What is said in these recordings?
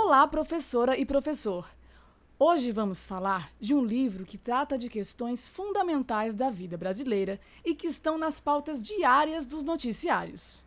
Olá, professora e professor! Hoje vamos falar de um livro que trata de questões fundamentais da vida brasileira e que estão nas pautas diárias dos noticiários.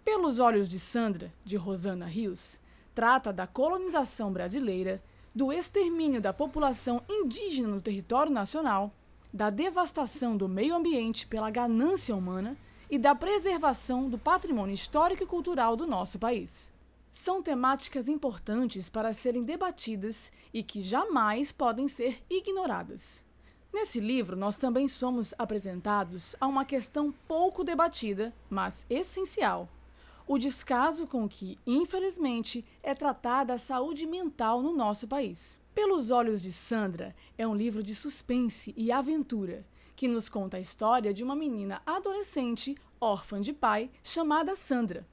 Pelos Olhos de Sandra, de Rosana Rios, trata da colonização brasileira, do extermínio da população indígena no território nacional, da devastação do meio ambiente pela ganância humana e da preservação do patrimônio histórico e cultural do nosso país. São temáticas importantes para serem debatidas e que jamais podem ser ignoradas. Nesse livro, nós também somos apresentados a uma questão pouco debatida, mas essencial: o descaso com que, infelizmente, é tratada a saúde mental no nosso país. Pelos Olhos de Sandra é um livro de suspense e aventura, que nos conta a história de uma menina adolescente, órfã de pai, chamada Sandra.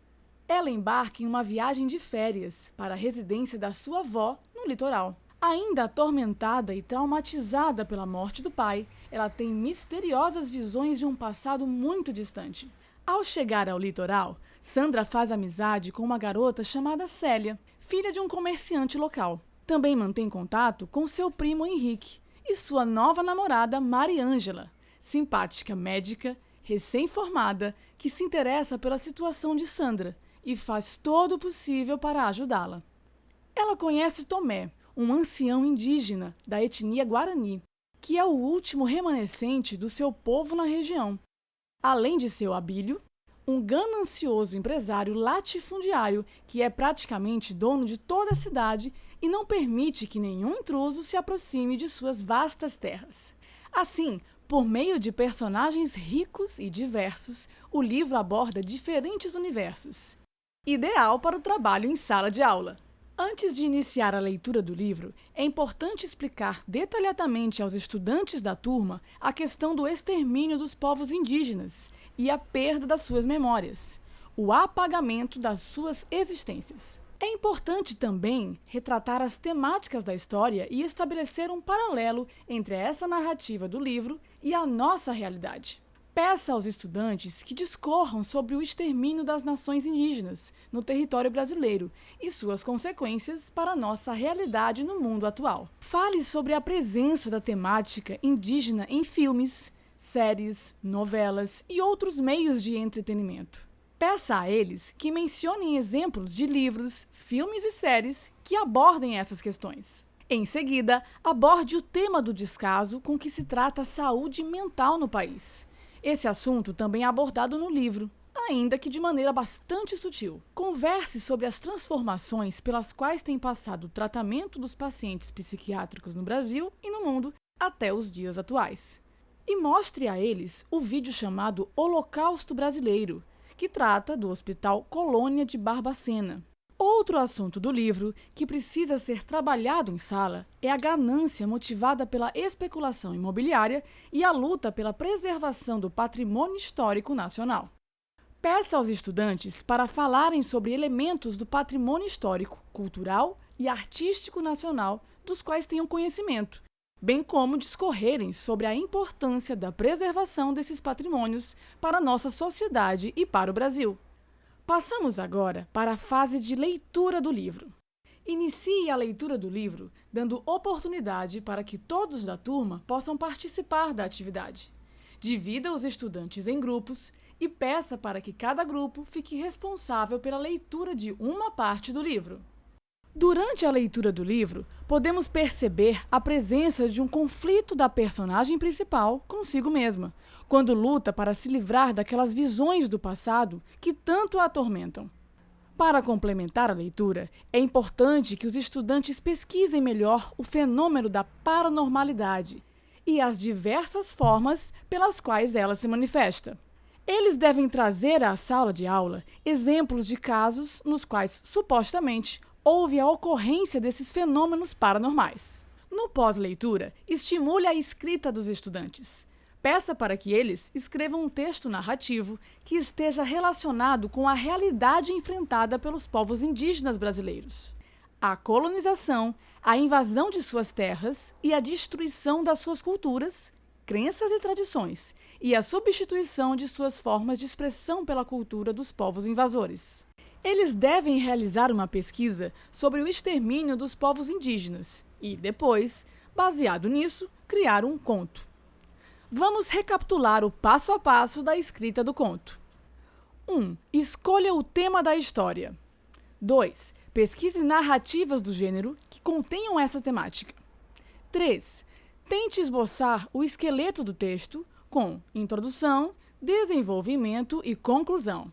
Ela embarca em uma viagem de férias para a residência da sua avó no litoral. Ainda atormentada e traumatizada pela morte do pai, ela tem misteriosas visões de um passado muito distante. Ao chegar ao litoral, Sandra faz amizade com uma garota chamada Célia, filha de um comerciante local. Também mantém contato com seu primo Henrique e sua nova namorada Mariângela, simpática médica, recém-formada, que se interessa pela situação de Sandra e faz todo o possível para ajudá-la. Ela conhece Tomé, um ancião indígena da etnia Guarani, que é o último remanescente do seu povo na região. Além de seu Abílio, um ganancioso empresário latifundiário que é praticamente dono de toda a cidade e não permite que nenhum intruso se aproxime de suas vastas terras. Assim, por meio de personagens ricos e diversos, o livro aborda diferentes universos, ideal para o trabalho em sala de aula. Antes de iniciar a leitura do livro, é importante explicar detalhadamente aos estudantes da turma a questão do extermínio dos povos indígenas e a perda das suas memórias, o apagamento das suas existências. É importante também retratar as temáticas da história e estabelecer um paralelo entre essa narrativa do livro e a nossa realidade. Peça aos estudantes que discorram sobre o extermínio das nações indígenas no território brasileiro e suas consequências para a nossa realidade no mundo atual. Fale sobre a presença da temática indígena em filmes, séries, novelas e outros meios de entretenimento. Peça a eles que mencionem exemplos de livros, filmes e séries que abordem essas questões. Em seguida, aborde o tema do descaso com que se trata a saúde mental no país. Esse assunto também é abordado no livro, ainda que de maneira bastante sutil. Converse sobre as transformações pelas quais tem passado o tratamento dos pacientes psiquiátricos no Brasil e no mundo até os dias atuais. E mostre a eles o vídeo chamado Holocausto Brasileiro, que trata do Hospital Colônia de Barbacena. Outro assunto do livro que precisa ser trabalhado em sala é a ganância motivada pela especulação imobiliária e a luta pela preservação do patrimônio histórico nacional. Peça aos estudantes para falarem sobre elementos do patrimônio histórico, cultural e artístico nacional dos quais tenham conhecimento, bem como discorrerem sobre a importância da preservação desses patrimônios para a nossa sociedade e para o Brasil. Passamos agora para a fase de leitura do livro. Inicie a leitura do livro, dando oportunidade para que todos da turma possam participar da atividade. Divida os estudantes em grupos e peça para que cada grupo fique responsável pela leitura de uma parte do livro. Durante a leitura do livro, podemos perceber a presença de um conflito da personagem principal consigo mesma, quando luta para se livrar daquelas visões do passado que tanto a atormentam. Para complementar a leitura, é importante que os estudantes pesquisem melhor o fenômeno da paranormalidade e as diversas formas pelas quais ela se manifesta. Eles devem trazer à sala de aula exemplos de casos nos quais, supostamente, houve a ocorrência desses fenômenos paranormais. No pós-leitura, estimule a escrita dos estudantes. Peça para que eles escrevam um texto narrativo que esteja relacionado com a realidade enfrentada pelos povos indígenas brasileiros. A colonização, a invasão de suas terras e a destruição das suas culturas, crenças e tradições, e a substituição de suas formas de expressão pela cultura dos povos invasores. Eles devem realizar uma pesquisa sobre o extermínio dos povos indígenas e, depois, baseado nisso, criar um conto. Vamos recapitular o passo a passo da escrita do conto. 1. Escolha o tema da história. 2. Pesquise narrativas do gênero que contenham essa temática. 3. Tente esboçar o esqueleto do texto com introdução, desenvolvimento e conclusão.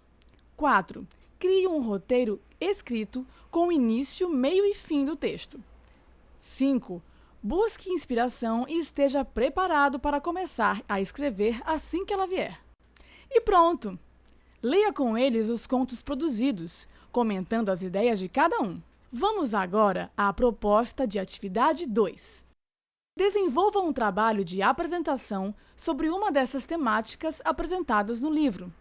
4. Crie um roteiro escrito com início, meio e fim do texto. 5. Busque inspiração e esteja preparado para começar a escrever assim que ela vier. E pronto! Leia com eles os contos produzidos, comentando as ideias de cada um. Vamos agora à proposta de atividade 2. Desenvolva um trabalho de apresentação sobre uma dessas temáticas apresentadas no livro.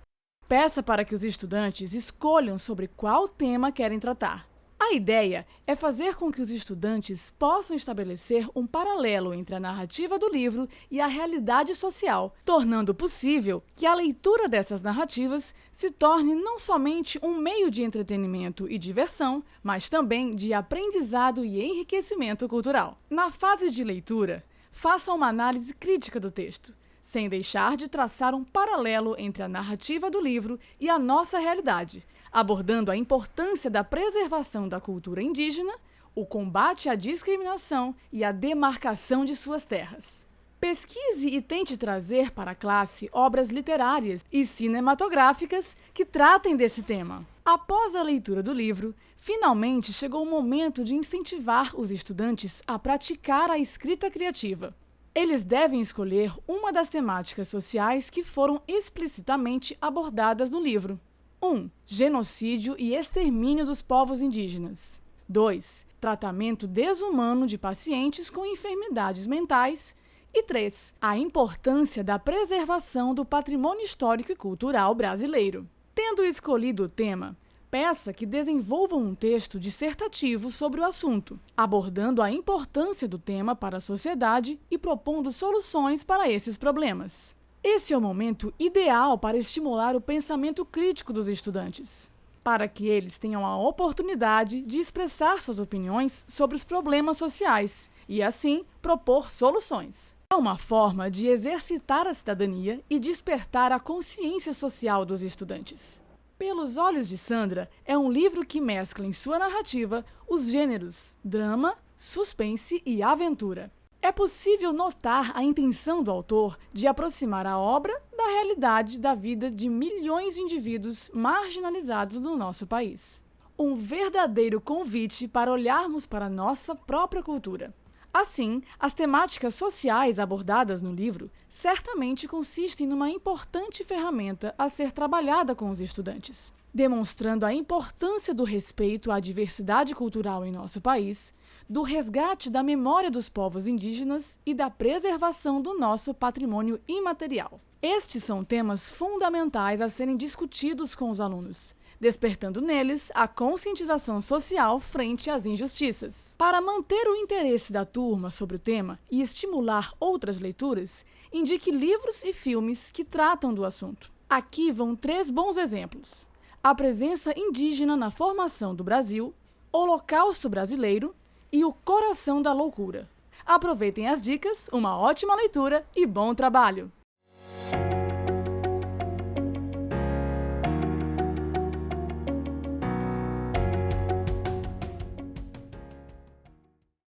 Peça para que os estudantes escolham sobre qual tema querem tratar. A ideia é fazer com que os estudantes possam estabelecer um paralelo entre a narrativa do livro e a realidade social, tornando possível que a leitura dessas narrativas se torne não somente um meio de entretenimento e diversão, mas também de aprendizado e enriquecimento cultural. Na fase de leitura, faça uma análise crítica do texto, sem deixar de traçar um paralelo entre a narrativa do livro e a nossa realidade, abordando a importância da preservação da cultura indígena, o combate à discriminação e a demarcação de suas terras. Pesquise e tente trazer para a classe obras literárias e cinematográficas que tratem desse tema. Após a leitura do livro, finalmente chegou o momento de incentivar os estudantes a praticar a escrita criativa. Eles devem escolher uma das temáticas sociais que foram explicitamente abordadas no livro. 1. Genocídio e extermínio dos povos indígenas. 2. Tratamento desumano de pacientes com enfermidades mentais. E 3. A importância da preservação do patrimônio histórico e cultural brasileiro. Tendo escolhido o tema, peça que desenvolvam um texto dissertativo sobre o assunto, abordando a importância do tema para a sociedade e propondo soluções para esses problemas. Esse é o momento ideal para estimular o pensamento crítico dos estudantes, para que eles tenham a oportunidade de expressar suas opiniões sobre os problemas sociais e, assim, propor soluções. É uma forma de exercitar a cidadania e despertar a consciência social dos estudantes. Pelos Olhos de Sandra é um livro que mescla em sua narrativa os gêneros drama, suspense e aventura. É possível notar a intenção do autor de aproximar a obra da realidade da vida de milhões de indivíduos marginalizados no nosso país. Um verdadeiro convite para olharmos para a nossa própria cultura. Assim, as temáticas sociais abordadas no livro certamente consistem numa importante ferramenta a ser trabalhada com os estudantes, demonstrando a importância do respeito à diversidade cultural em nosso país, do resgate da memória dos povos indígenas e da preservação do nosso patrimônio imaterial. Estes são temas fundamentais a serem discutidos com os alunos, despertando neles a conscientização social frente às injustiças. Para manter o interesse da turma sobre o tema e estimular outras leituras, indique livros e filmes que tratam do assunto. Aqui vão 3 bons exemplos: a presença indígena na formação do Brasil, Holocausto Brasileiro e O Coração da Loucura. Aproveitem as dicas, uma ótima leitura e bom trabalho!